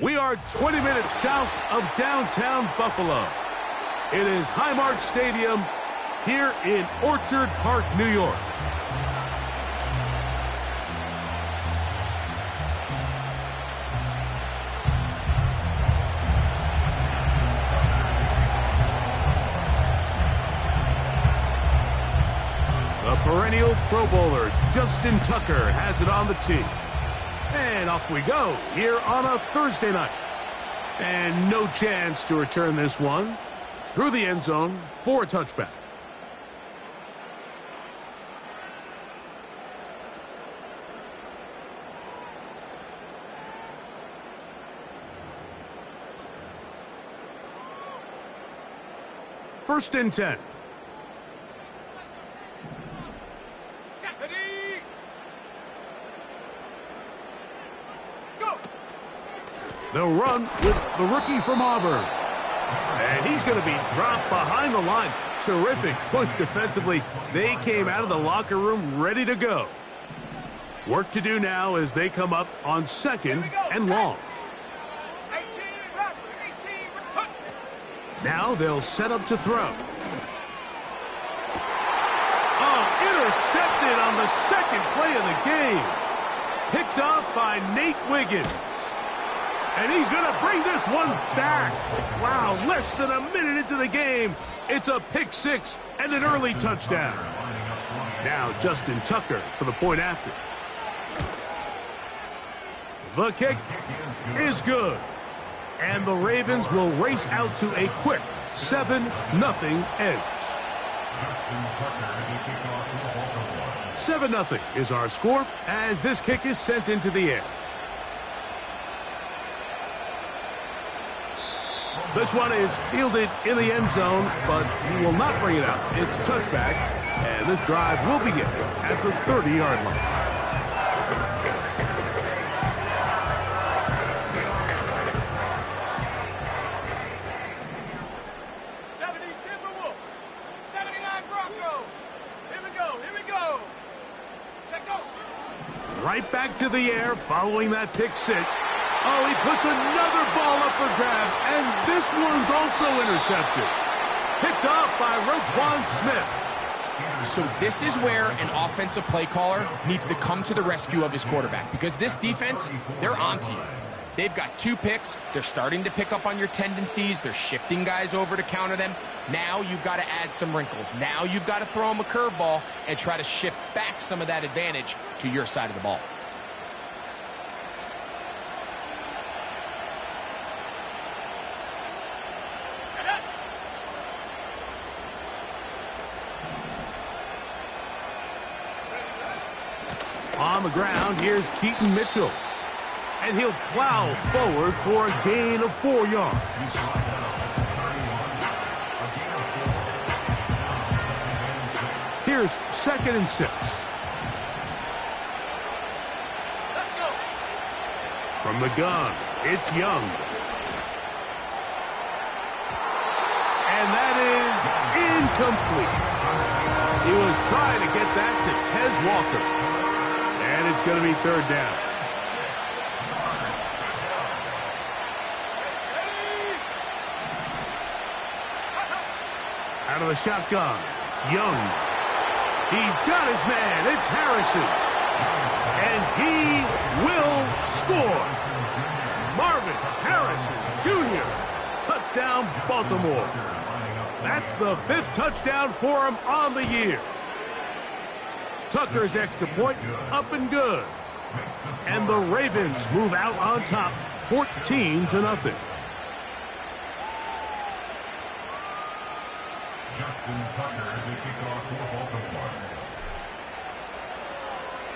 We are 20 minutes south of downtown Buffalo. It is Highmark Stadium here in Orchard Park, New York. The perennial Pro Bowler, Justin Tucker, has it on the tee. And off we go here on a Thursday night. And no chance to return this one through the end zone for a touchback. First and 10. They'll run with the rookie from Auburn. And he's going to be dropped behind the line. Terrific push defensively. They came out of the locker room ready to go. Work to do now as they come up on second and long. Now they'll set up to throw. Oh, intercepted on the second play of the game. Picked off by Nate Wiggins. And he's going to bring this one back. Wow, less than a minute into the game. It's a pick six and an early touchdown. Now Justin Tucker for the point after. The kick is good. And the Ravens will race out to a quick 7-0 edge. 7-0 is our score as this kick is sent into the air. This one is fielded in the end zone, but he will not bring it out. It's touchback, and this drive will begin at the 30-yard line. Right back to the air following that pick six. Oh, he puts another ball up for grabs, and this one's also intercepted. Picked off by Roquan Smith. So this is where an offensive play caller needs to come to the rescue of his quarterback, because this defense, they're onto you. They've got 2 picks. They're starting to pick up on your tendencies. They're shifting guys over to counter them. Now you've got to add some wrinkles. Now you've got to throw them a curveball and try to shift back some of that advantage to your side of the ball. On the ground, here's Keaton Mitchell. And he'll plow forward for a gain of 4 yards. Here's 2nd and 6. From the gun, it's Young. And that is incomplete. He was trying to get that to Tez Walker. And it's going to be 3rd down. Out of the shotgun, Young. He's got his man. It's Harrison. And he will score. Marvin Harrison Jr. Touchdown, Baltimore. That's the 5th touchdown for him on the year. Tucker's extra point up and good. And the Ravens move out on top 14-0.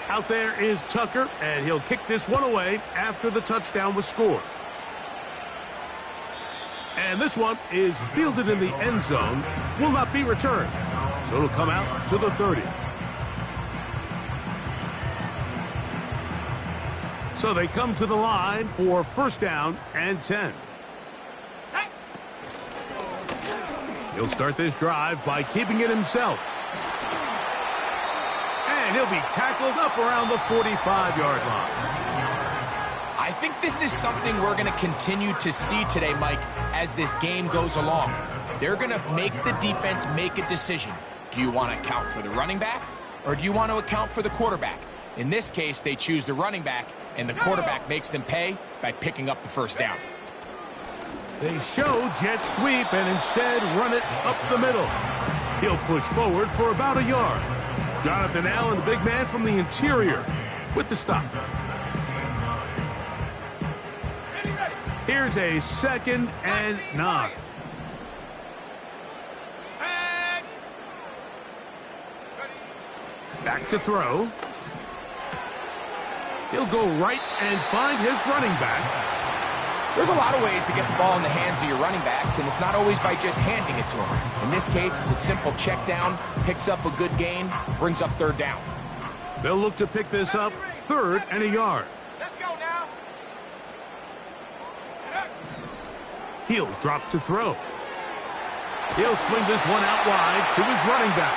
Out there is Tucker, and he'll kick this one away after the touchdown was scored. And this one is fielded in the end zone, will not be returned. So it'll come out to the 30. So they come to the line for 1st down and 10. He'll start this drive by keeping it himself. And he'll be tackled up around the 45-yard line. I think this is something we're going to continue to see today, Mike, as this game goes along. They're going to make the defense make a decision. Do you want to account for the running back, or do you want to account for the quarterback? In this case, they choose the running back, and the quarterback makes them pay by picking up the first down. They show jet sweep and instead run it up the middle. He'll push forward for about a yard. Jonathan Allen, the big man from the interior, with the stop. Here's a 2nd and 9. Back to throw. He'll go right and find his running back. There's a lot of ways to get the ball in the hands of your running backs, and it's not always by just handing it to them. In this case, it's a simple check down, picks up a good gain, brings up 3rd down. They'll look to pick this up 3rd and a yard. Let's go now. He'll drop to throw. He'll swing this one out wide to his running back.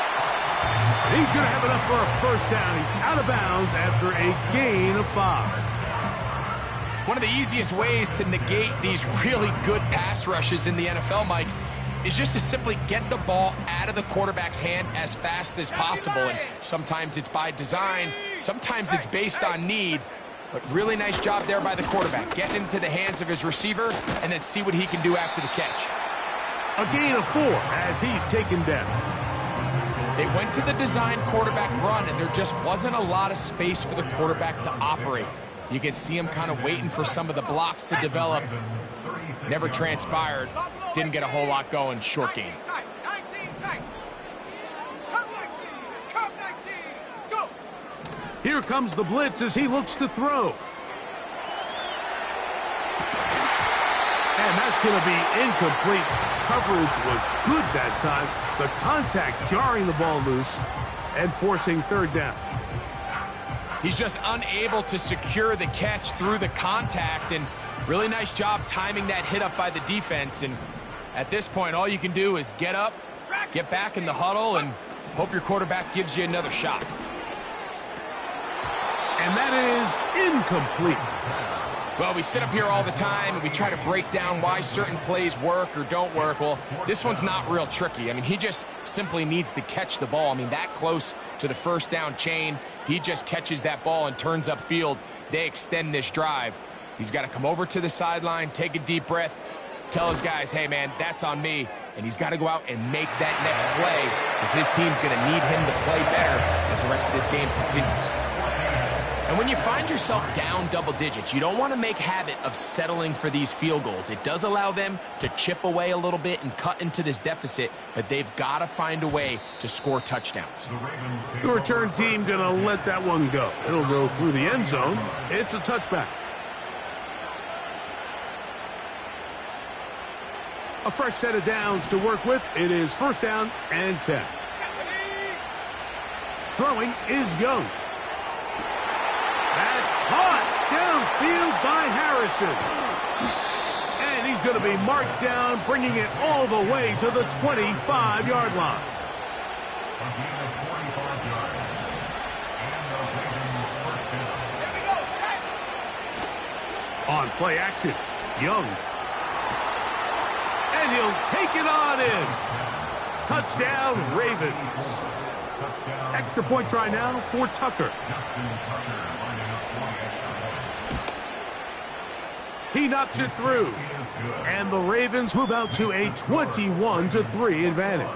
And he's going to have enough for a first down. He's out of bounds after a gain of 5. One of the easiest ways to negate these really good pass rushes in the NFL, Mike, is just to simply get the ball out of the quarterback's hand as fast as possible. And sometimes it's by design, sometimes it's based on need. But really nice job there by the quarterback, getting into the hands of his receiver and then see what he can do after the catch. A gain of 4 as he's taken down. They went to the design quarterback run, and there just wasn't a lot of space for the quarterback to operate. You can see him kind of waiting for some of the blocks to develop. Never transpired. Didn't get a whole lot going. Short game. 19 tight. Come 19. Come 19. Go. Here comes the blitz as he looks to throw. And that's going to be incomplete. Coverage was good that time. The contact jarring the ball loose and forcing 3rd down. He's just unable to secure the catch through the contact, and really nice job timing that hit up by the defense. And at this point, all you can do is get up, get back in the huddle, and hope your quarterback gives you another shot. And that is incomplete. Well, we sit up here all the time and we try to break down why certain plays work or don't work. Well, this one's not real tricky. I mean, he just simply needs to catch the ball. I mean, that close to the first down chain, if he just catches that ball and turns upfield, they extend this drive. He's got to come over to the sideline, take a deep breath, tell his guys, hey, man, that's on me. And he's got to go out and make that next play because his team's going to need him to play better as the rest of this game continues. And when you find yourself down double digits, you don't want to make habit of settling for these field goals. It does allow them to chip away a little bit and cut into this deficit, but they've got to find a way to score touchdowns. The return team going to let that one go. It'll go through the end zone. It's a touchback. A fresh set of downs to work with. It is 1st down and 10. Throwing is Young. That's caught downfield by Harrison. And he's going to be marked down, bringing it all the way to the 25-yard line. On play action, Young. And he'll take it on in. Touchdown, Ravens. Extra point try now for Tucker. He knocks it through. And the Ravens move out to a 21-3 advantage.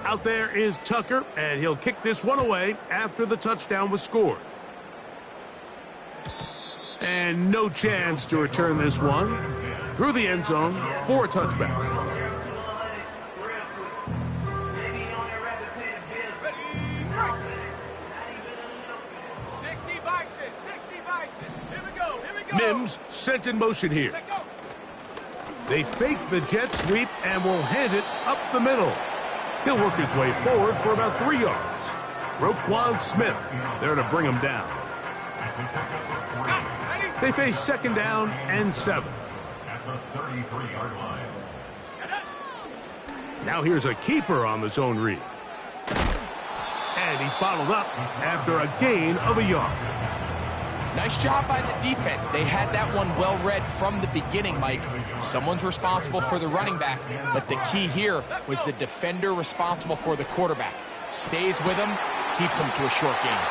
Out there is Tucker, and he'll kick this one away after the touchdown was scored. And no chance to return this one through the end zone for a touchback. Mims sent in motion here. They fake the jet sweep and will hand it up the middle. He'll work his way forward for about 3 yards. Roquan Smith there to bring him down. They face 2nd down and 7. At the 33-yard line. Now here's a keeper on the zone read. And he's bottled up after a gain of a yard. Nice job by the defense. They had that one well read from the beginning, Mike. Someone's responsible for the running back, but the key here was the defender responsible for the quarterback. Stays with him, keeps him to a short gain.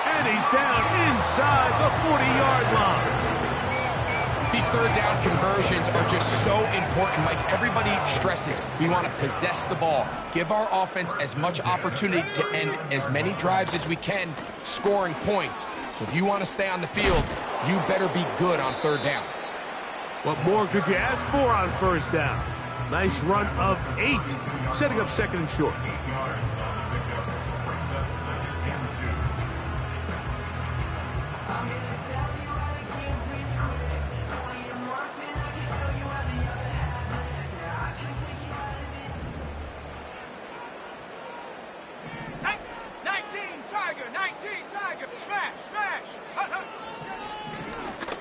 And he's down inside the 40-yard line. These third down conversions are just so important. Like everybody stresses, we want to possess the ball, give our offense as much opportunity to end as many drives as we can, scoring points. So if you want to stay on the field, you better be good on third down. What more could you ask for on first down? Nice run of 8, setting up second and short.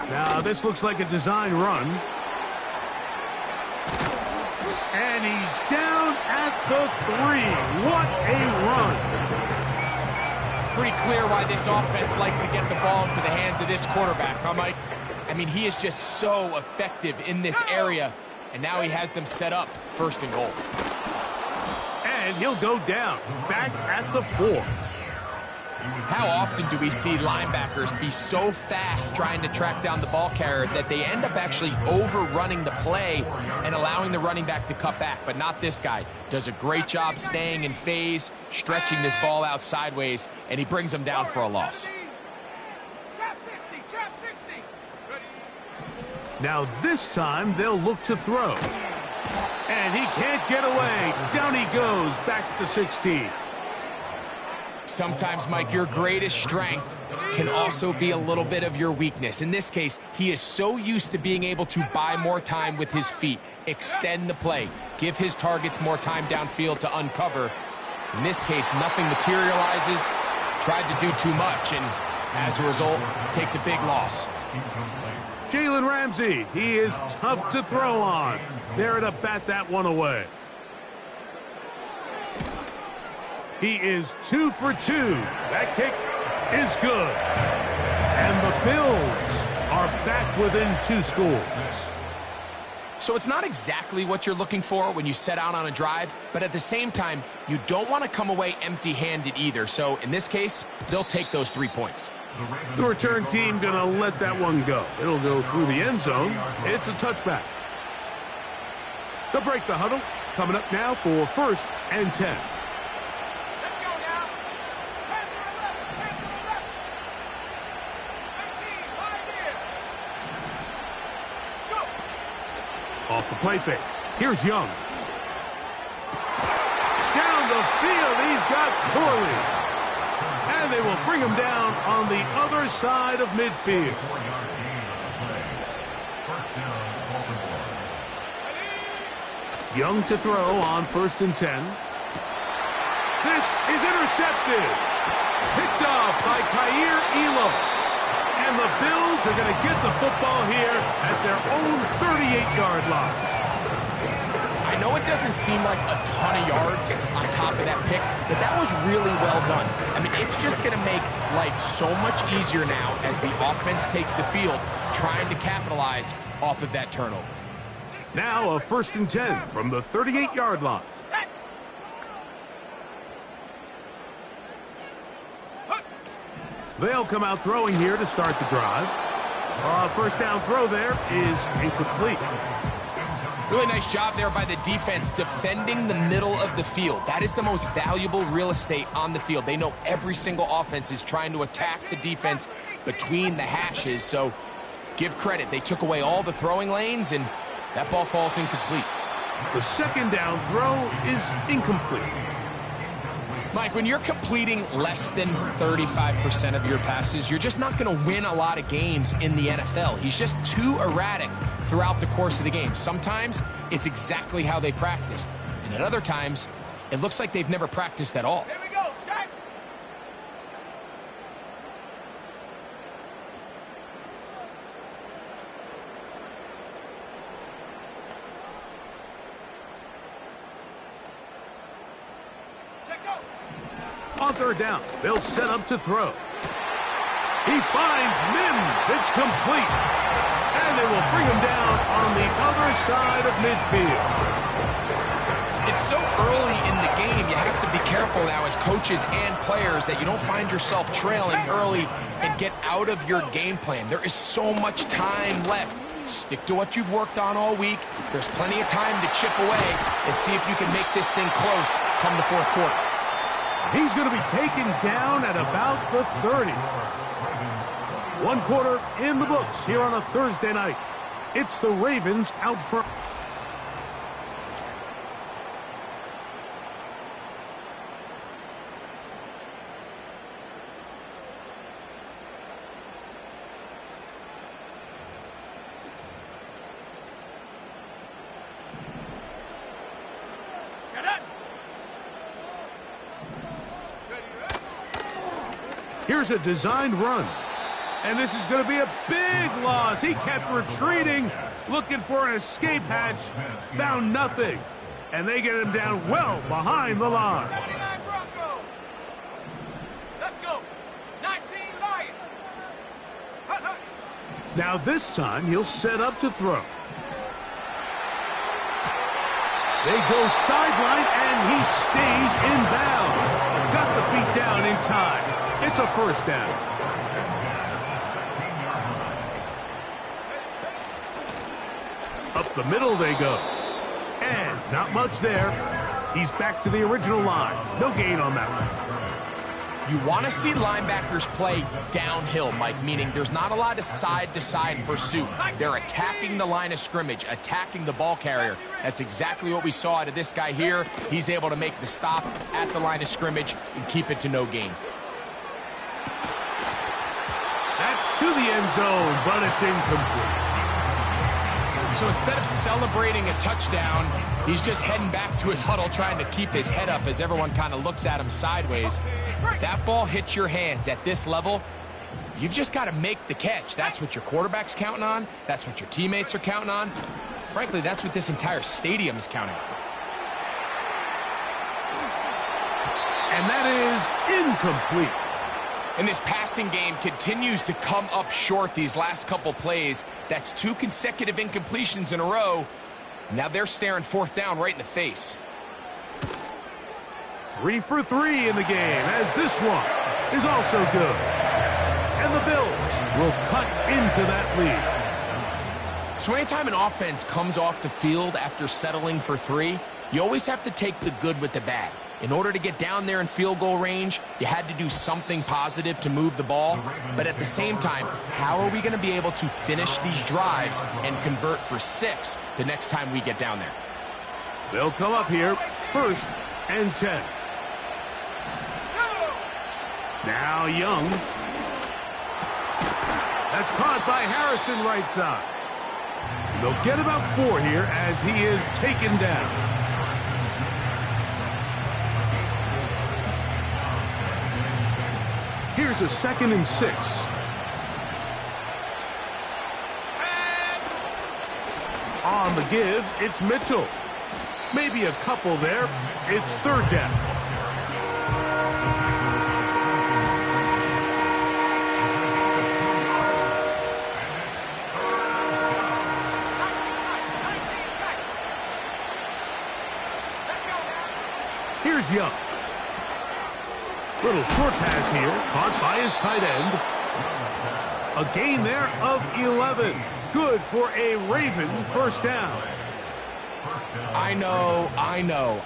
Now, this looks like a design run. And he's down at the 3. What a run. It's pretty clear why this offense likes to get the ball into the hands of this quarterback, huh, Mike? I mean, he is just so effective in this area, and now he has them set up first and goal. And he'll go down, back at the 4. How often do we see linebackers be so fast trying to track down the ball carrier that they end up actually overrunning the play and allowing the running back to cut back? But not this guy. Does a great job staying in phase, stretching this ball out sideways, and he brings them down for a loss. Trap 60, trap 60. Ready? Now this time they'll look to throw. And he can't get away. Down he goes, back to 16. Sometimes, Mike, your greatest strength can also be a little bit of your weakness. In this case, he is so used to being able to buy more time with his feet, extend the play, give his targets more time downfield to uncover. In this case, nothing materializes, tried to do too much, and as a result, takes a big loss. Jalen Ramsey, he is tough to throw on. There to bat that one away. He is 2 for 2. That kick is good. And the Bills are back within 2 scores. So it's not exactly what you're looking for when you set out on a drive, but at the same time, you don't want to come away empty-handed either. So in this case, they'll take those 3 points. The return team going to let that one go. It'll go through the end zone. It's a touchback. They'll break the huddle. Coming up now for first and 10. Off the play fake. Here's Young. Down the field, he's got Corley. And they will bring him down on the other side of midfield. Young to throw on first and 10. This is intercepted. Picked off by Kaiir Elam. And the Bills are going to get the football here at their own 38-yard line. I know it doesn't seem like a ton of yards on top of that pick, but that was really well done. I mean, it's just going to make life so much easier now as the offense takes the field, trying to capitalize off of that turnover. Now a first and 10 from the 38-yard line. They'll come out throwing here to start the drive. First down throw there is incomplete. Really nice job there by the defense defending the middle of the field. That is the most valuable real estate on the field. They know every single offense is trying to attack the defense between the hashes. So give credit. They took away all the throwing lanes, and that ball falls incomplete. The second down throw is incomplete. Mike, when you're completing less than 35% of your passes, you're just not going to win a lot of games in the NFL. He's just too erratic throughout the course of the game. Sometimes it's exactly how they practiced, and at other times, it looks like they've never practiced at all. Here we go, set. On third down, they'll set up to throw. He finds Mims. It's complete. And they will bring him down on the other side of midfield. It's so early in the game, you have to be careful now as coaches and players that you don't find yourself trailing early and get out of your game plan. There is so much time left. Stick to what you've worked on all week. There's plenty of time to chip away and see if you can make this thing close come the fourth quarter. He's going to be taken down at about the 30. One quarter in the books here on a Thursday night. It's the Ravens out front. Here's a designed run. And this is going to be a big loss. He kept retreating, looking for an escape hatch. Found nothing. And they get him down well behind the line. 79 Broncos. Let's go. 19 Lions. Hut, hut. Now this time he'll set up to throw. They go sideline and he stays in bounds. Got the feet down in time. It's a first down. Up the middle they go. And not much there. He's back to the original line. No gain on that one. You want to see linebackers play downhill, Mike, meaning there's not a lot of side-to-side pursuit. They're attacking the line of scrimmage, attacking the ball carrier. That's exactly what we saw out of this guy here. He's able to make the stop at the line of scrimmage and keep it to no gain. That's to the end zone, but it's incomplete. So instead of celebrating a touchdown, he's just heading back to his huddle trying to keep his head up as everyone kind of looks at him sideways. If that ball hits your hands at this level, you've just got to make the catch. That's what your quarterback's counting on. That's what your teammates are counting on. Frankly, that's what this entire stadium is counting on. And that is incomplete. And this passing game continues to come up short these last couple plays. That's 2 consecutive incompletions in a row. Now they're staring fourth down right in the face. 3 for 3 in the game, as this one is also good. And the Bills will cut into that lead. So anytime an offense comes off the field after settling for 3, you always have to take the good with the bad. In order to get down there in field goal range, you had to do something positive to move the ball. But at the same time, how are we going to be able to finish these drives and convert for 6 the next time we get down there? They'll come up here, 1st and 10. Now Young. That's caught by Harrison right side. And they'll get about 4 here as he is taken down. Here's a 2nd and 6. On the give, it's Mitchell. Maybe a couple there. It's 3rd down. Here's Young. Little short pass here, caught by his tight end. A gain there of 11. Good for a Raven first down. I know,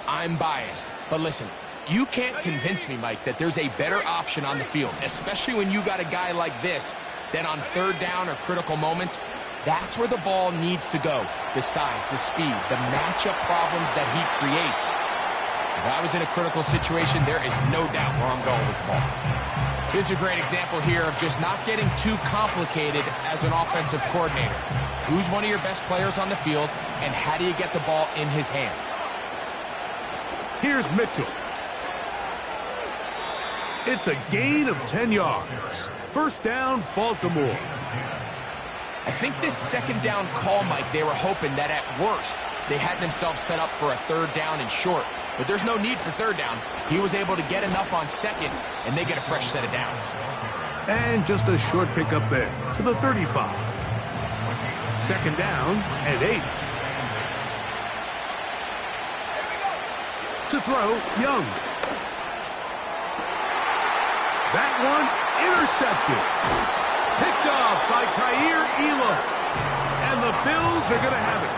I'm biased. But listen, you can't convince me, Mike, that there's a better option on the field, especially when you got a guy like this, than on 3rd down or critical moments. That's where the ball needs to go. The size, the speed, the matchup problems that he creates. If I was in a critical situation, there is no doubt where I'm going with the ball. Here's a great example here of just not getting too complicated as an offensive coordinator. Who's one of your best players on the field, and how do you get the ball in his hands? Here's Mitchell. It's a gain of 10 yards. First down, Baltimore. I think this 2nd down call, Mike, they were hoping that at worst, they had themselves set up for a 3rd down and short. But there's no need for third down. He was able to get enough on second, and they get a fresh set of downs. And just a short pickup there to the 35. Second down and 8. To throw, Young. That one intercepted. Picked off by Kaiir Elam. And the Bills are going to have it.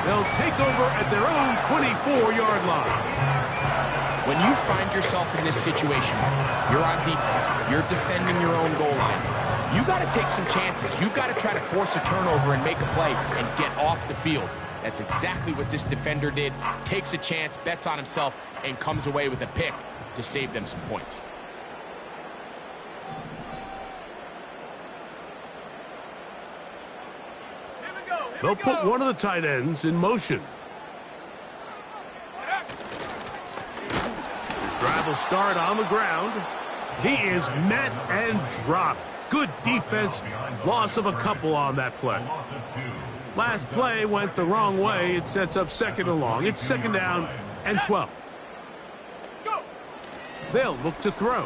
They'll take over at their own 24-yard line. When you find yourself in this situation, you're on defense, you're defending your own goal line, you got to take some chances. You've got to try to force a turnover and make a play and get off the field. That's exactly what this defender did. Takes a chance, bets on himself, and comes away with a pick to save them some points. They'll put one of the tight ends in motion. Drive will start on the ground. He is met and dropped. Good defense. Loss of a couple on that play. Last play went the wrong way. It sets up second and long. It's second down and 12. They'll look to throw.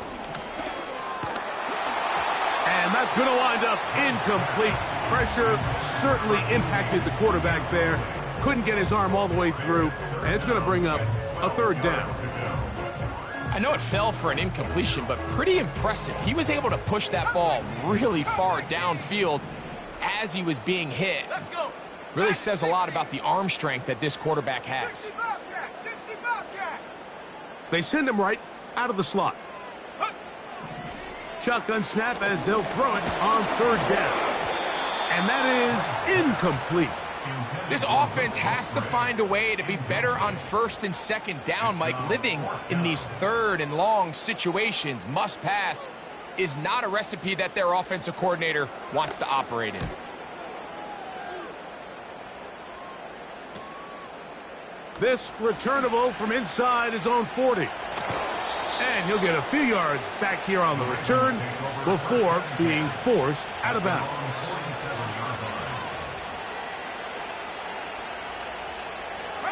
And that's going to wind up incomplete. Pressure certainly impacted the quarterback there. Couldn't get his arm all the way through. And it's going to bring up a third down. I know it fell for an incompletion, but pretty impressive. He was able to push that ball really far downfield as he was being hit. Really says a lot about the arm strength that this quarterback has. They send him right out of the slot. Shotgun snap as they'll throw it on third down. And that is incomplete. This offense has to find a way to be better on first and second down, Mike. Living in these third and long situations, must pass, is not a recipe that their offensive coordinator wants to operate in. This returnable from inside his own 40. And he'll get a few yards back here on the return before being forced out of bounds.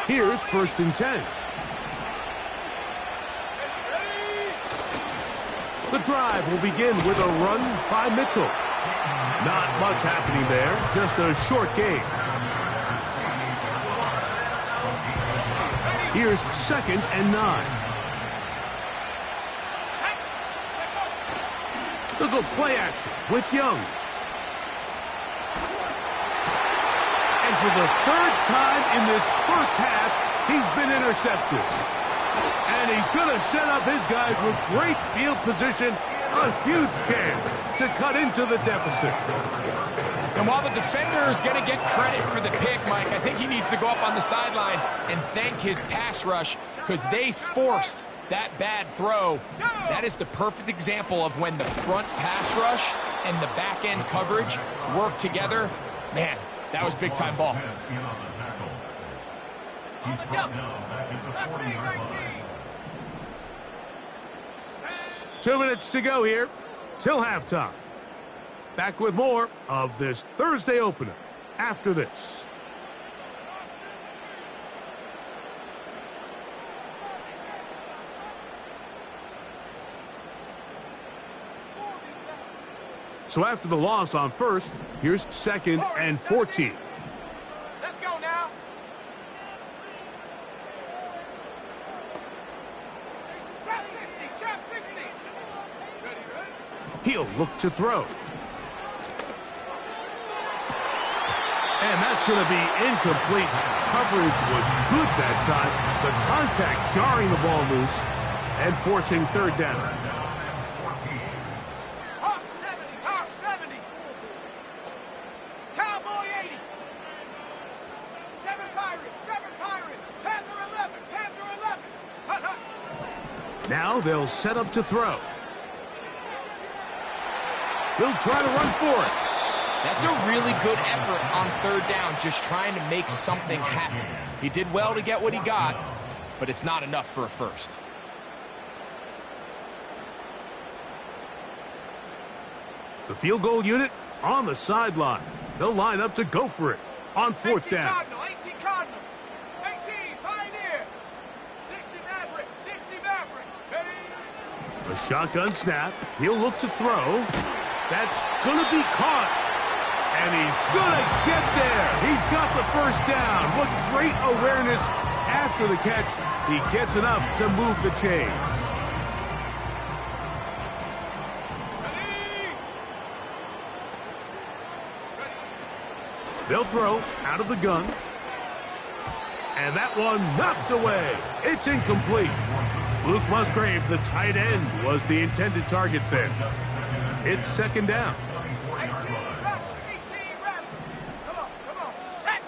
Here's first and 10. The drive will begin with a run by Mitchell. Not much happening there, just a short gain. Here's second and 9. They'll go play action with Young. And for the third time in this first half, he's been intercepted. And he's going to set up his guys with great field position, a huge chance to cut into the deficit. And while the defender is going to get credit for the pick, Mike, I think he needs to go up on the sideline and thank his pass rush because they forced that bad throw. That is the perfect example of when the front pass rush and the back end coverage work together. Man, that was big time ball. 2 minutes to go here till halftime. Back with more of this Thursday opener after this. So after the loss on first, here's second and 14. Let's go now. Trap 60, trap 60. Ready? He'll look to throw. And that's going to be incomplete. Coverage was good that time. The contact jarring the ball loose and forcing third down. Hawk 70, Cowboy 80. 7 Pirates, Panther 11. Hut, hut. Now they'll set up to throw. He'll try to run for it. That's a really good effort on third down, just trying to make something happen. He did well to get what he got, but it's not enough for a first. The field goal unit on the sideline. They'll line up to go for it on fourth 18 down. Cardinal, 18 Cardinal, 18 Pioneer, 60 Maverick. A shotgun snap. He'll look to throw. That's going to be caught. And he's going to get there. He's got the first down. What great awareness after the catch. He gets enough to move the chains. They'll throw out of the gun. And that one knocked away. It's incomplete. Luke Musgrave, the tight end, was the intended target there. It's second down. 18 rep. Come on, set.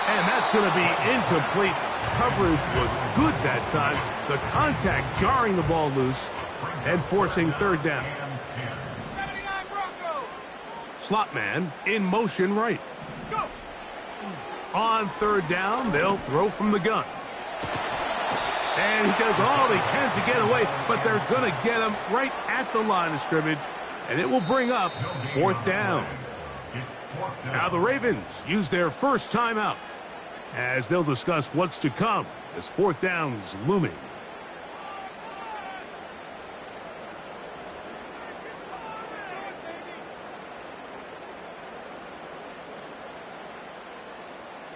And that's going to be incomplete. Coverage was good that time. The contact jarring the ball loose and forcing third down. 79 Bronco. Slot man in motion right. Go. On third down, they'll throw from the gun. And he does all he can to get away, but they're going to get him right at the line of scrimmage, and it will bring up fourth down. Now the Ravens use their first timeout as they'll discuss what's to come as fourth down is looming.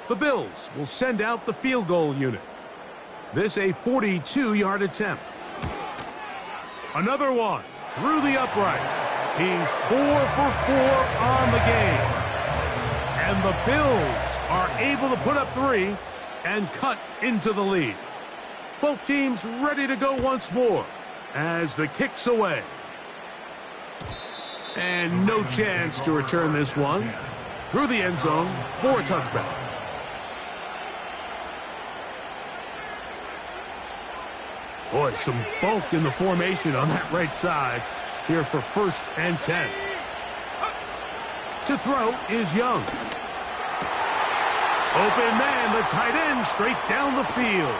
The Bills will send out the field goal unit. This a 42-yard attempt. Another one through the uprights. He's 4 for 4 on the game. And the Bills are able to put up 3 and cut into the lead. Both teams ready to go once more as the kick's away. And no chance to return this one. Through the end zone for a touchback. Boy, some bulk in the formation on that right side here for 1st and 10. To throw is Young. Open man, the tight end, straight down the field.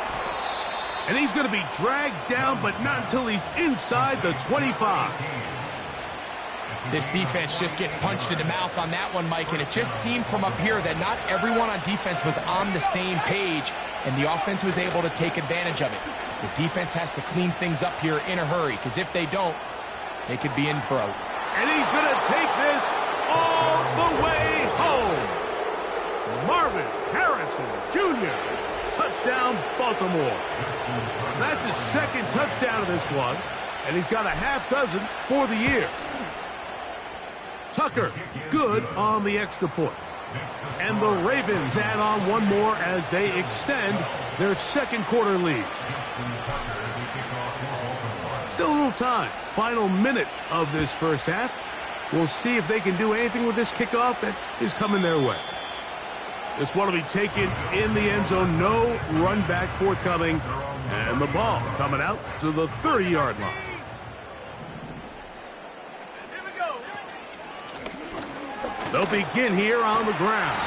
And he's going to be dragged down, but not until he's inside the 25. This defense just gets punched in the mouth on that one, Mike, and it just seemed from up here that not everyone on defense was on the same page, and the offense was able to take advantage of it. The defense has to clean things up here in a hurry, because if they don't, they could be in for a... And he's going to take this all the way home. Marvin Harrison Jr. Touchdown, Baltimore. That's his 2nd touchdown of this one, and he's got a half dozen for the year. Tucker, good on the extra point. And the Ravens add on one more as they extend their 2nd quarter lead. Still a little time. Final minute of this first half. We'll see if they can do anything with this kickoff that is coming their way. This one will be taken in the end zone. No run back forthcoming. And the ball coming out to the 30-yard line. They'll begin here on the ground.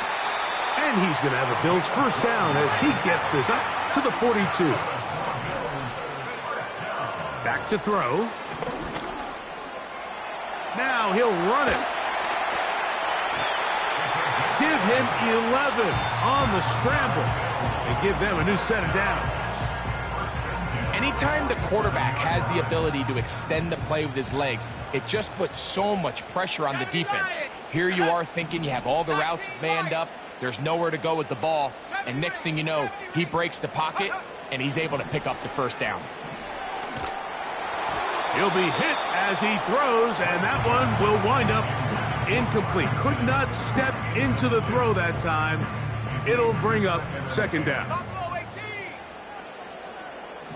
And he's going to have the Bills first down as he gets this up to the 42. Back to throw. Now he'll run it. Give him 11 on the scramble and give them a new set of downs. Anytime the quarterback has the ability to extend the play with his legs, it just puts so much pressure on the defense. Here you are thinking you have all the routes manned up, there's nowhere to go with the ball, and next thing you know, he breaks the pocket, and he's able to pick up the first down. He'll be hit as he throws, and that one will wind up incomplete. Could not step into the throw that time. It'll bring up 2nd down. Buffalo 18.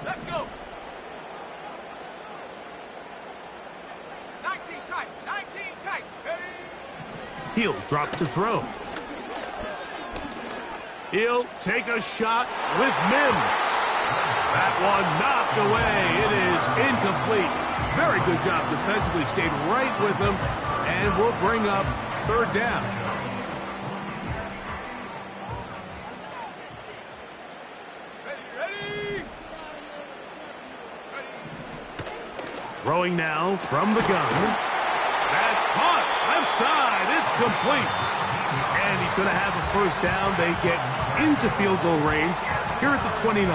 Let's go. 19 tight. 19 tight. Ready? He'll drop to throw. He'll take a shot with Mims. That one knocked away. It is incomplete. Very good job defensively. Stayed right with him. And will bring up 3rd down. Ready? Throwing now from the gun. That's caught. Left side. It's complete. And he's going to have a first down. They get into field goal range here at the 29.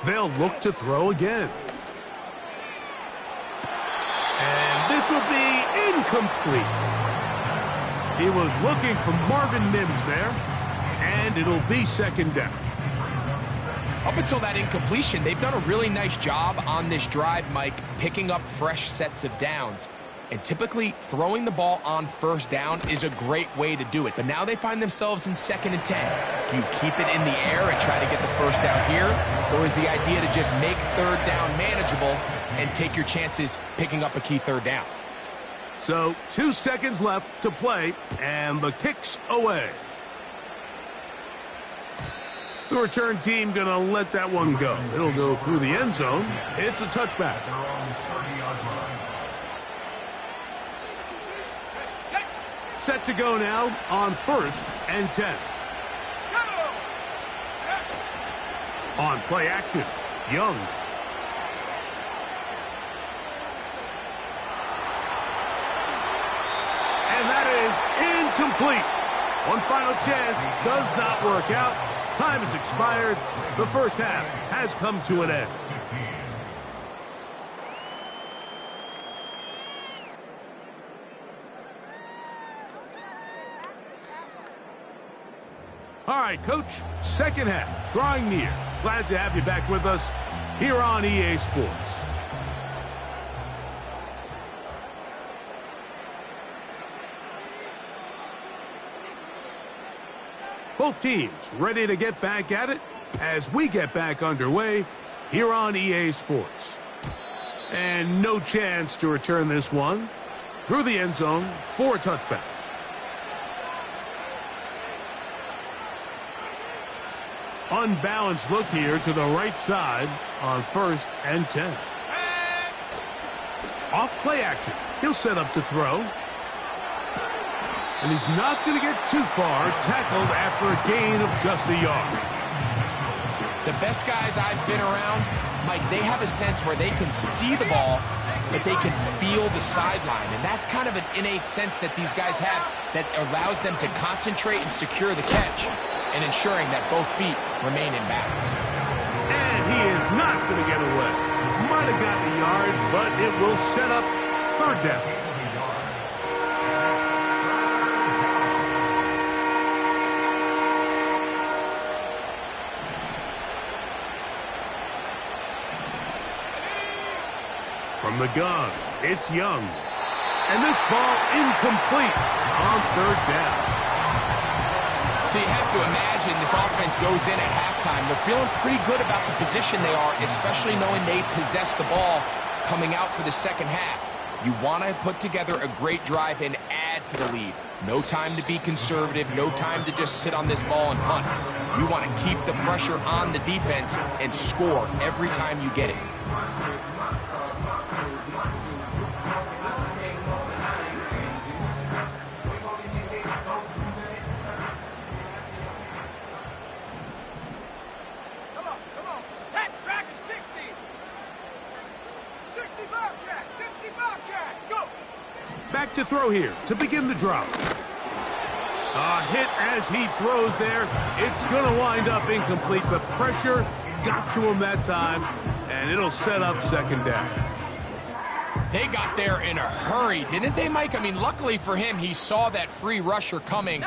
They'll look to throw again. And this will be incomplete. He was looking for Marvin Mims there, and it'll be second down. Up until that incompletion, they've done a really nice job on this drive, Mike, picking up fresh sets of downs. And typically, throwing the ball on first down is a great way to do it. But now they find themselves in 2nd and 10. Do you keep it in the air and try to get the first down here? Or is the idea to just make third down manageable and take your chances picking up a key third down? So 2 seconds left to play, and the kick's away. The return team going to let that one go. It'll go through the end zone. It's a touchback. Set to go now on 1st and 10. On play action, Young. And that is incomplete. One final chance does not work out. Time has expired. The first half has come to an end. All right, Coach, second half, drawing near. Glad to have you back with us here on EA Sports. Both teams ready to get back at it as we get back underway here on EA Sports. And no chance to return this one through the end zone for a touchback. Unbalanced look here to the right side on 1st and 10. Off play action. He'll set up to throw. And he's not going to get too far, tackled after a gain of just a yard. The best guys I've been around, Mike, they have a sense where they can see the ball, but they can feel the sideline. And that's kind of an innate sense that these guys have that allows them to concentrate and secure the catch and ensuring that both feet remain in balance. And he is not going to get away. Might have gotten a yard, but it will set up third down. From the gun, it's Young. And this ball incomplete on third down. So you have to imagine this offense goes in at halftime. They're feeling pretty good about the position they are, especially knowing they possess the ball coming out for the second half. You want to put together a great drive and add to the lead. No time to be conservative, no time to just sit on this ball and punt. You want to keep the pressure on the defense and score every time you get it. Back to throw here to begin the drive. A hit as he throws there. It's going to wind up incomplete. The pressure got to him that time, and it'll set up second down. They got there in a hurry, didn't they, Mike? I mean, luckily for him, he saw that free rusher coming,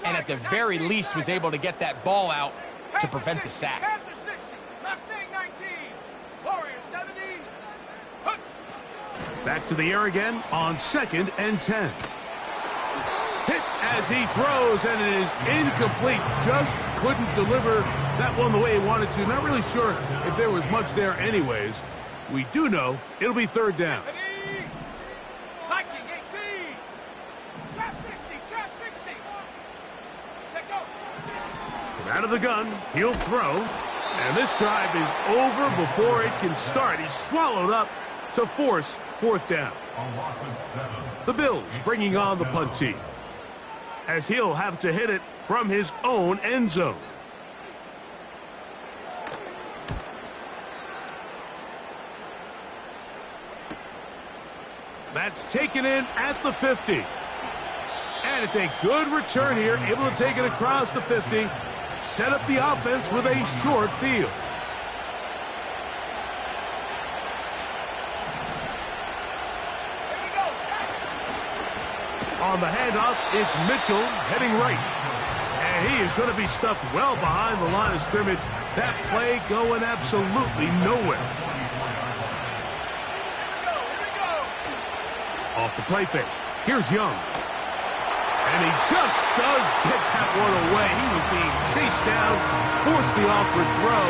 and at the very least was able to get that ball out to prevent the sack. Back to the air again on 2nd and 10. Hit as he throws, and it is incomplete. Just couldn't deliver that one the way he wanted to. Not really sure if there was much there anyways. We do know it'll be third down. From out of the gun, he'll throw. And this drive is over before it can start. He's swallowed up to force fourth down. The Bills bringing on the punt team, as he'll have to hit it from his own end zone. That's taken in at the 50. And it's a good return here, able to take it across the 50, set up the offense with a short field. On the handoff, it's Mitchell heading right. And he is going to be stuffed well behind the line of scrimmage. That play going absolutely nowhere. Off the play fake. Here's Young. And he just does get that one away. He was being chased down, forced the awkward throw.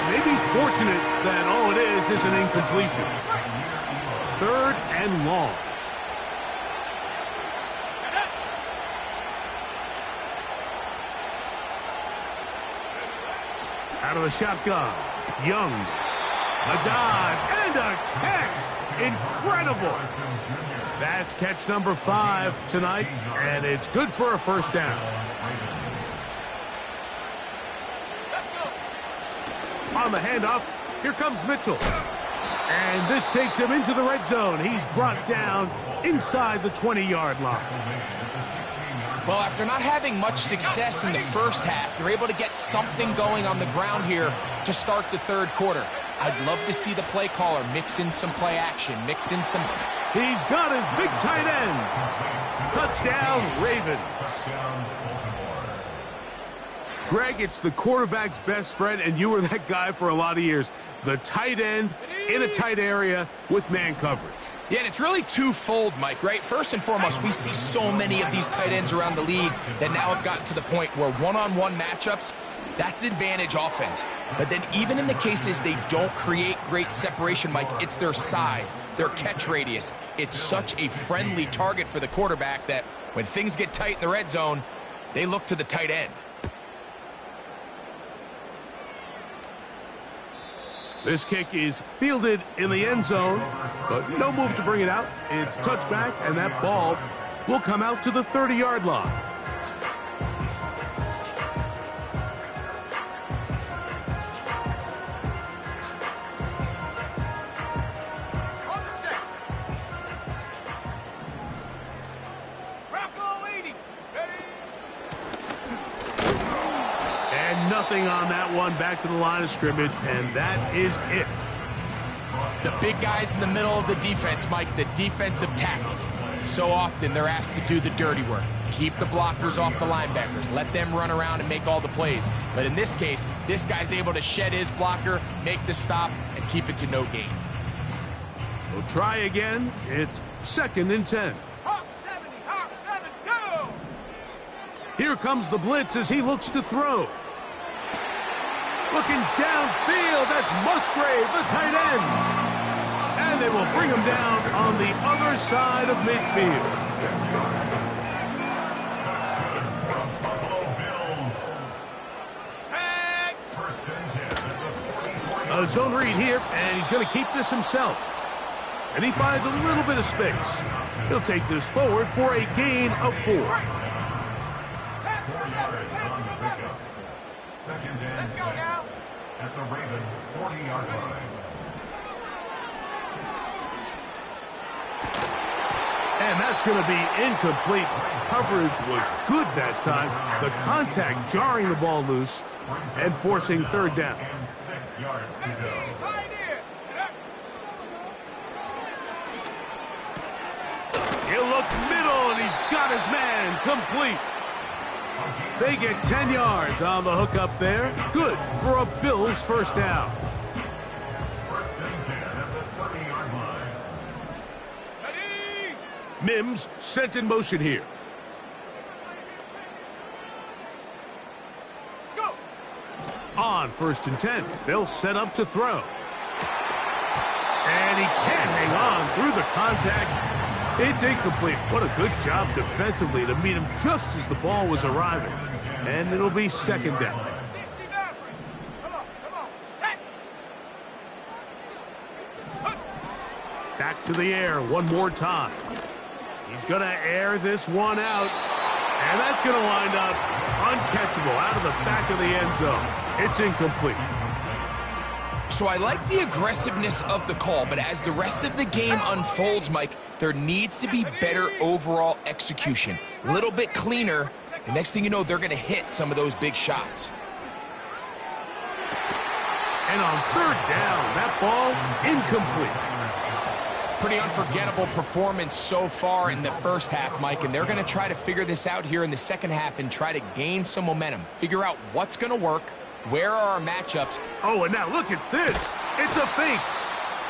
Maybe he's fortunate that all it is an incompletion. 3rd and long. Out of the shotgun, Young, a dive, and a catch. Incredible. That's catch number 5 tonight, and it's good for a first down. On the handoff, here comes Mitchell. And this takes him into the red zone. He's brought down inside the 20-yard line. Well, after not having much success in the first half, they're able to get something going on the ground here to start the 3rd quarter. I'd love to see the play caller mix in some play action, mix in some... He's got his big tight end. Touchdown, Ravens. Greg, it's the quarterback's best friend, and you were that guy for a lot of years. The tight end in a tight area with man coverage. Yeah, and it's really twofold, Mike, right? First and foremost, we see so many of these tight ends around the league that now have gotten to the point where one-on-one matchups, that's advantage offense. But then even in the cases they don't create great separation, Mike, it's their size, their catch radius. It's such a friendly target for the quarterback that when things get tight in the red zone, they look to the tight end. This kick is fielded in the end zone, but no move to bring it out. It's touchback, and that ball will come out to the 30-yard line. Nothing on that one, back to the line of scrimmage, and that is it. The big guys in the middle of the defense, Mike, the defensive tackles. So often they're asked to do the dirty work. Keep the blockers off the linebackers. Let them run around and make all the plays. But in this case, this guy's able to shed his blocker, make the stop, and keep it to no gain. We'll try again. It's 2nd and 10. Hawk 70, Hawk 7, go! Here comes the blitz as he looks to throw. Looking downfield, that's Musgrave, the tight end. And they will bring him down on the other side of midfield. A zone read here, and he's going to keep this himself. And he finds a little bit of space. He'll take this forward for a gain of 4. 4 yards on the pickup. 2nd and 6 at the Ravens 40-yard line. And that's going to be incomplete. Coverage was good that time. The contact jarring the ball loose and forcing 3rd down. And 6 yards to go. He'll look middle, and he's got his man complete. They get 10 yards on the hook up there. Good for a Bills first down. 1st and 10 at the 30-yard line. Mims sent in motion here. Go! On 1st and 10, they'll set up to throw. And he can't hang on through the contact. It's incomplete. What a good job defensively to meet him just as the ball was arriving. And it'll be 2nd down. 60 back. Come on, set! Back to the air one more time. He's going to air this one out. And that's going to wind up uncatchable out of the back of the end zone. It's incomplete. So I like the aggressiveness of the call, but as the rest of the game unfolds, Mike, there needs to be better overall execution. A little bit cleaner. The next thing you know, they're going to hit some of those big shots. And on third down, that ball incomplete. Pretty unforgettable performance so far in the first half, Mike, and they're going to try to figure this out here in the second half and try to gain some momentum. Figure out what's going to work, where are our matchups. Oh, and now look at this. It's a fake.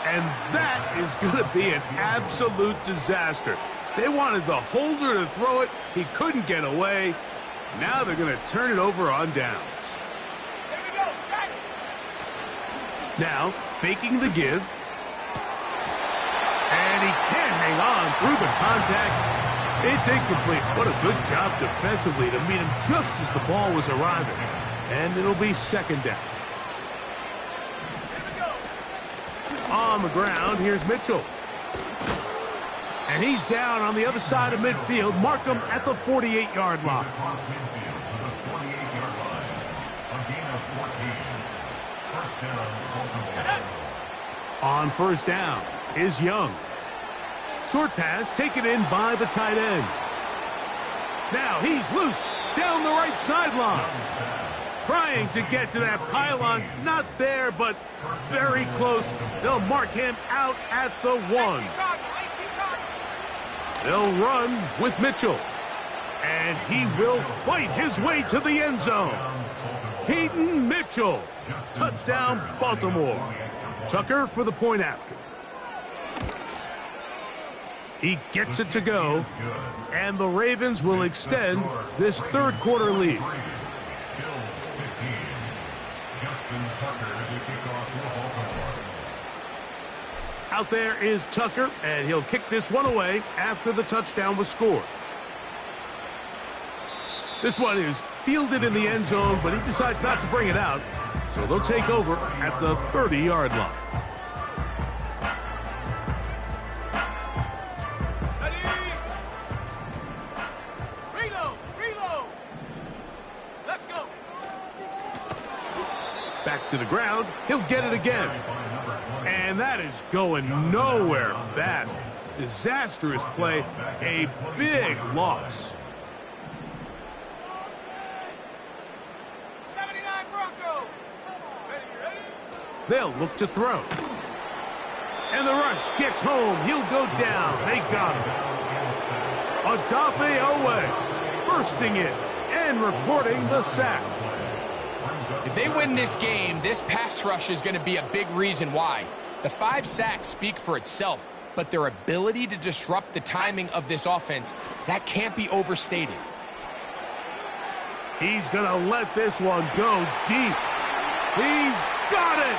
And that is going to be an absolute disaster. They wanted the holder to throw it. He couldn't get away. Now they're going to turn it over on downs. Here we go, sack. Now, faking the give. And he can't hang on through the contact. It's incomplete. What a good job defensively to meet him just as the ball was arriving. And it'll be second down. On the ground, here's Mitchell. And he's down on the other side of midfield. Mark him at the 48-yard line. Across midfield to the 48-yard line. A gain of 14. First down, Baltimore. On first down is Young. Short pass taken in by the tight end. Now he's loose down the right sideline. Trying to get to that pylon. Not there, but very close. They'll mark him out at the 1. They'll run with Mitchell. And he will fight his way to the end zone. Keaton Mitchell. Touchdown, Baltimore. Tucker for the point after. He gets it to go. And the Ravens will extend this third quarter lead. Bills 15. Justin Tucker to kick off for Baltimore. Out there is Tucker, and he'll kick this one away after the touchdown was scored. This one is fielded in the end zone, but he decides not to bring it out. So they'll take over at the 30-yard line. Reload. Let's go. Back to the ground. He'll get it again. And that is going nowhere fast. Disastrous play. A big loss. 79 Bronco. Ready? They'll look to throw. And the rush gets home. He'll go down. They got him. Odafe Owe bursting it and recording the sack. If they win this game, this pass rush is going to be a big reason why. The 5 sacks speak for itself, but their ability to disrupt the timing of this offense, that can't be overstated. He's going to let this one go deep. He's got it.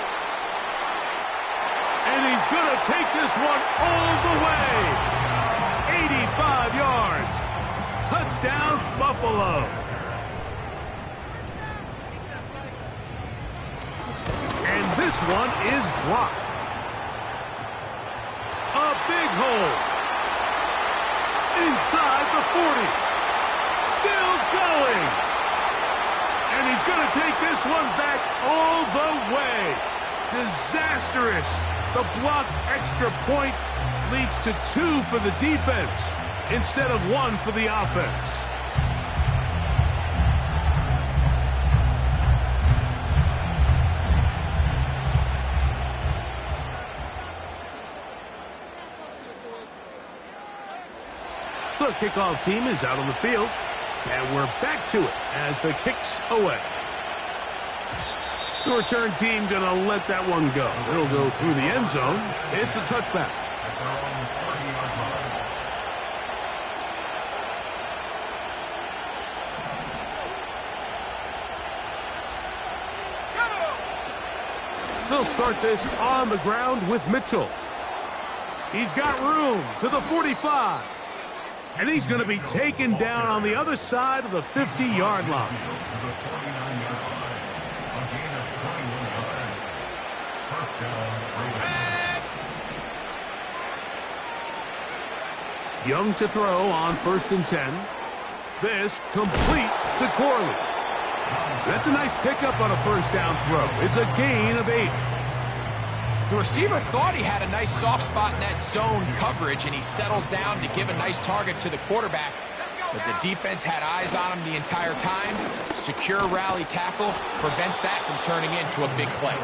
And he's going to take this one all the way. 85 yards. Touchdown, Buffalo. And this one is blocked. A big hole. Inside the 40. Still going. And he's going to take this one back all the way. Disastrous. The blocked extra point leads to 2 for the defense instead of 1 for the offense. The kickoff team is out on the field, and we're back to it as the kick's away. The return team going to let that one go. It'll go through the end zone. It's a touchback. They'll start this on the ground with Mitchell. He's got room to the 45. And he's going to be taken down on the other side of the 50-yard line. Young to throw on 1st and 10. This complete to Corley. That's a nice pickup on a first down throw. It's a gain of 8. The receiver thought he had a nice soft spot in that zone coverage, and he settles down to give a nice target to the quarterback. But the defense had eyes on him the entire time. Secure rally tackle prevents that from turning into a big play.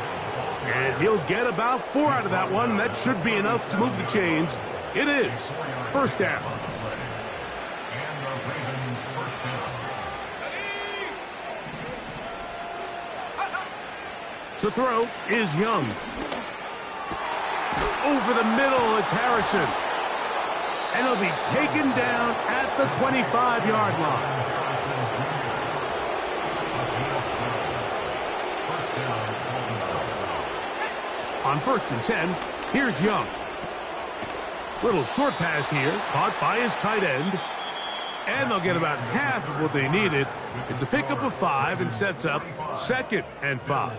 And he'll get about 4 out of that one. That should be enough to move the chains. It is first down. To throw is Young. Over the middle, it's Harrison. And he'll be taken down at the 25-yard line. On 1st and 10, here's Young. Little short pass here, caught by his tight end. And they'll get about half of what they needed. It's a pickup of 5 and sets up 2nd and 5.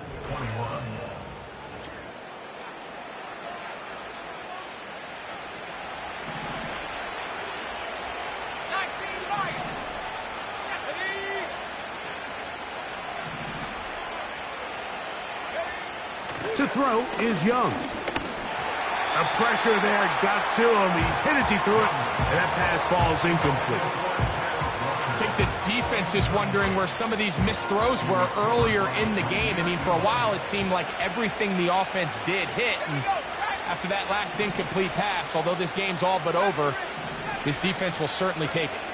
To throw is Young. The pressure there got to him. He's hit as he threw it, and that pass falls incomplete. I think this defense is wondering where some of these missed throws were earlier in the game. I mean, for a while it seemed like everything the offense did hit. And after that last incomplete pass, although this game's all but over, this defense will certainly take it.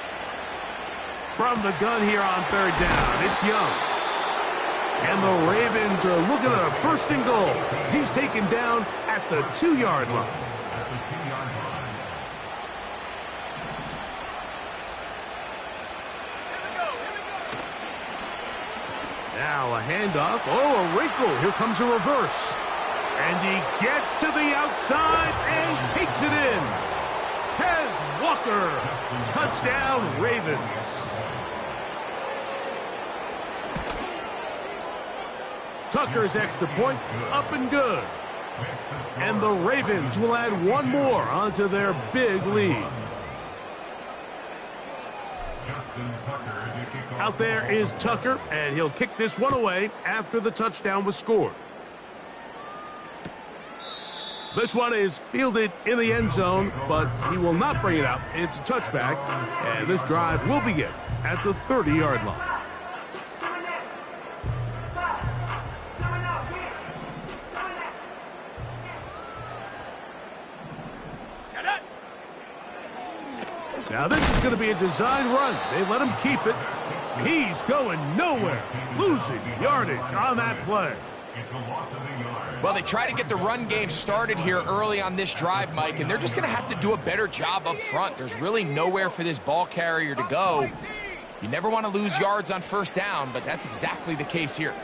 From the gun here on 3rd down, it's Young. And the Ravens are looking at a 1st and goal. He's taken down at the 2-yard line. Now a handoff. Oh, a wrinkle. Here comes a reverse. And he gets to the outside and takes it in. Tez Walker. Touchdown, Ravens. Tucker's extra point, up and good. And the Ravens will add 1 more onto their big lead. Out there is Tucker, and he'll kick this one away after the touchdown was scored. This one is fielded in the end zone, but he will not bring it out. It's a touchback, and this drive will begin at the 30-yard line. Now this is going to be a design run. They let him keep it. He's going nowhere. Losing yardage on that play. Well, they try to get the run game started here early on this drive, Mike, and they're just going to have to do a better job up front. There's really nowhere for this ball carrier to go. You never want to lose yards on 1st down, but that's exactly the case here.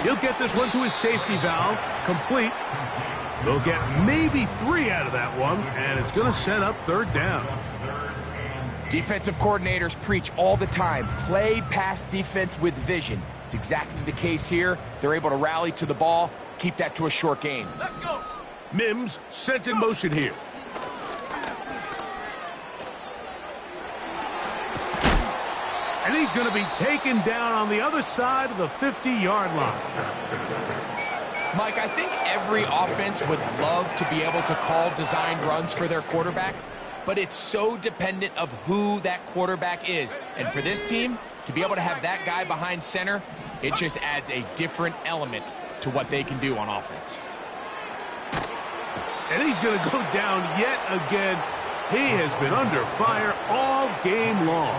He'll get this one to his safety valve. Complete. They'll get maybe 3 out of that one, and it's going to set up 3rd down. Defensive coordinators preach all the time, play pass defense with vision. It's exactly the case here. They're able to rally to the ball, keep that to a short gain. Let's go. Mims sent in motion here. And he's going to be taken down on the other side of the 50-yard line. Mike, I think every offense would love to be able to call designed runs for their quarterback, but it's so dependent of who that quarterback is. And for this team, to be able to have that guy behind center, it just adds a different element to what they can do on offense. And he's going to go down yet again. He has been under fire all game long.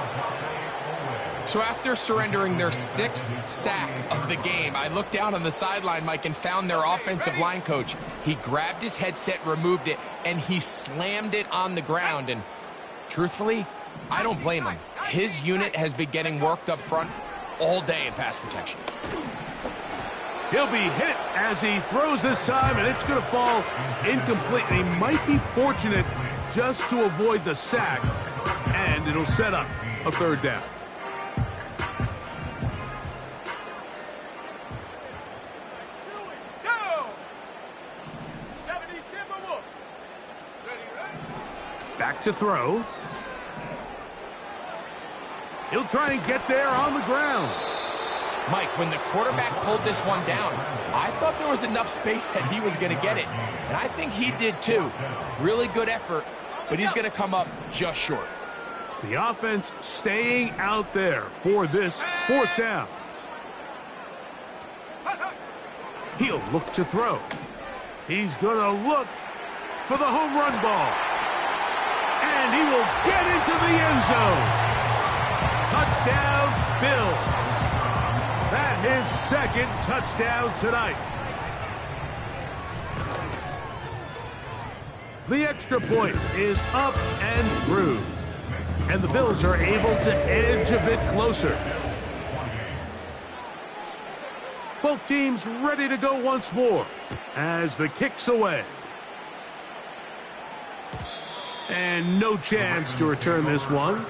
So after surrendering their 6th sack of the game, I looked down on the sideline, Mike, and found their offensive line coach. He grabbed his headset, removed it, and he slammed it on the ground. And truthfully, I don't blame him. His unit has been getting worked up front all day in pass protection. He'll be hit as he throws this time, and it's going to fall incomplete. He might be fortunate just to avoid the sack, and it'll set up a 3rd down. Back to throw. He'll try and get there on the ground. Mike, when the quarterback pulled this one down, I thought there was enough space that he was going to get it. And I think he did too. Really good effort, but he's going to come up just short. The offense staying out there for this fourth down. He'll look to throw. He's going to look for the home run ball. And he will get into the end zone. Touchdown, Bills. That his second touchdown tonight. The extra point is up and through. And the Bills are able to edge a bit closer. Both teams ready to go once more as the kick's away. And no chance to return this one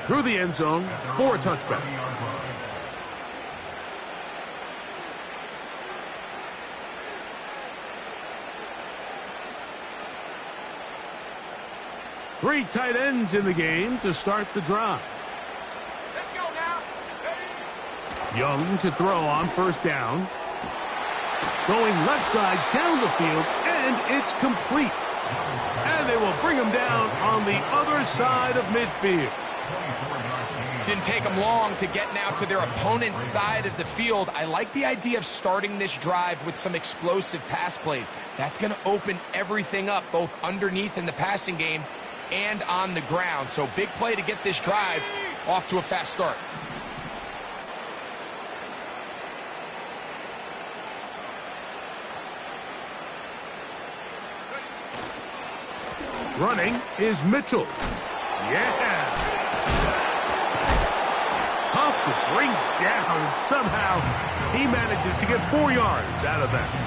through the end zone for a touchback. Three tight ends in the game to start the drive. Let's go now. Young to throw on first down. Going left side down the field, and it's complete. And they will bring him down on the other side of midfield. Didn't take them long to get now to their opponent's side of the field. I like the idea of starting this drive with some explosive pass plays. That's going to open everything up, both underneath in the passing game and on the ground. So big play to get this drive off to a fast start. Running is Mitchell. Yeah. Tough to bring down, and somehow he manages to get 4 yards out of that.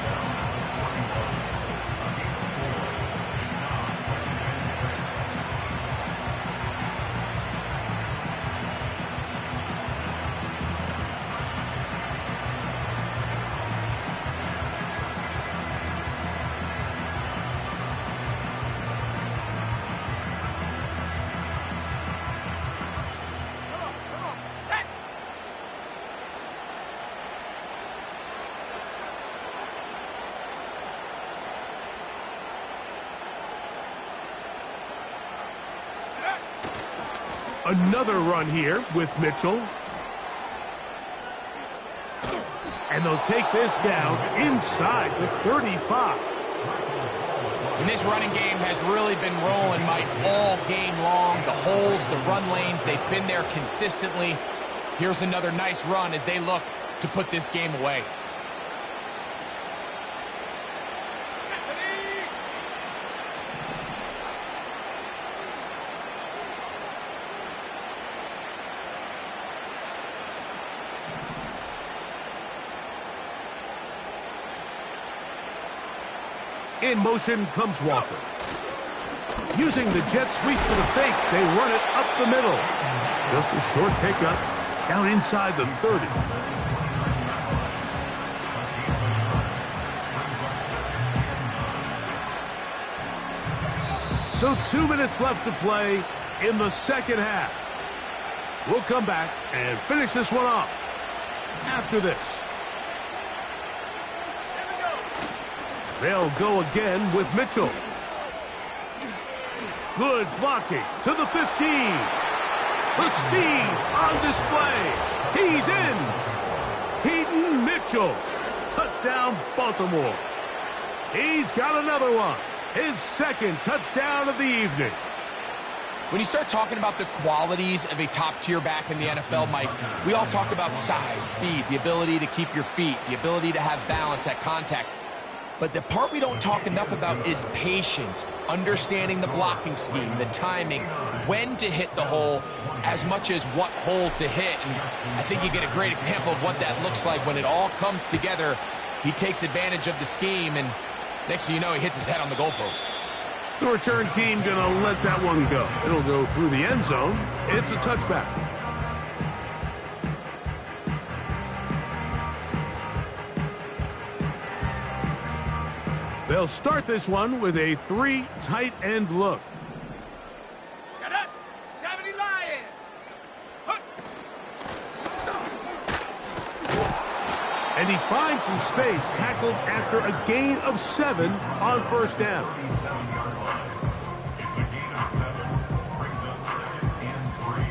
Another run here with Mitchell. And they'll take this down inside the 35. And this running game has really been rolling, Mike, all game long. The holes, the run lanes, they've been there consistently. Here's another nice run as they look to put this game away. In motion comes Walker. Using the jet sweep for the fake, they run it up the middle. Just a short pickup down inside the 30. So 2 minutes left to play in the second half. We'll come back and finish this one off after this. They'll go again with Mitchell. Good blocking to the 15. The speed on display. He's in. Peyton Mitchell. Touchdown, Baltimore. He's got another one. His second touchdown of the evening. When you start talking about the qualities of a top-tier back in the NFL, Mike, we all talk about size, speed, the ability to keep your feet, the ability to have balance at contact. But the part we don't talk enough about is patience, understanding the blocking scheme, the timing, when to hit the hole, as much as what hole to hit. And I think you get a great example of what that looks like when it all comes together. He takes advantage of the scheme, and next thing you know, he hits his head on the goalpost. The return team going to let that one go. It'll go through the end zone. It's a touchback. They'll start this one with a 3 tight end look. Shut up! 70 Lions! And he finds some space, tackled after a gain of 7 on first down. 37-yard line. It's a gain of 7. Brings up 2nd and 3.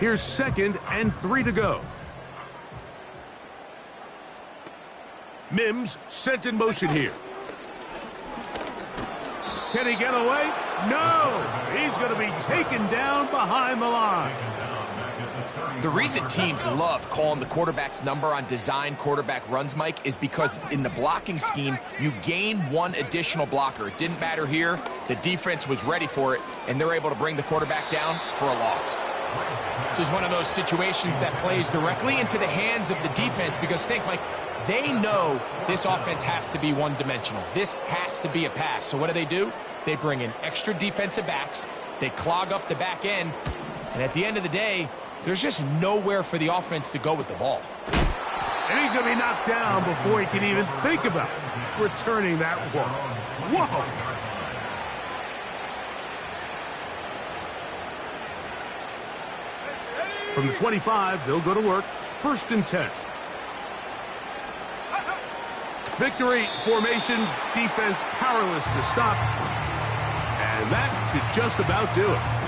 Here's 2nd and 3 to go. Mims sent in motion here. Can he get away? No! He's going to be taken down behind the line. The reason teams love calling the quarterback's number on design quarterback runs, Mike, is because in the blocking scheme, you gain one additional blocker. It didn't matter here. The defense was ready for it, and they're able to bring the quarterback down for a loss. This is one of those situations that plays directly into the hands of the defense because think, Mike, they know this offense has to be one-dimensional. This has to be a pass. So what do? They bring in extra defensive backs. They clog up the back end. And at the end of the day, there's just nowhere for the offense to go with the ball. And he's going to be knocked down before he can even think about returning that one. Whoa! From the 25, they'll go to work. 1st and 10. Victory formation, defense powerless to stop. And that should just about do it.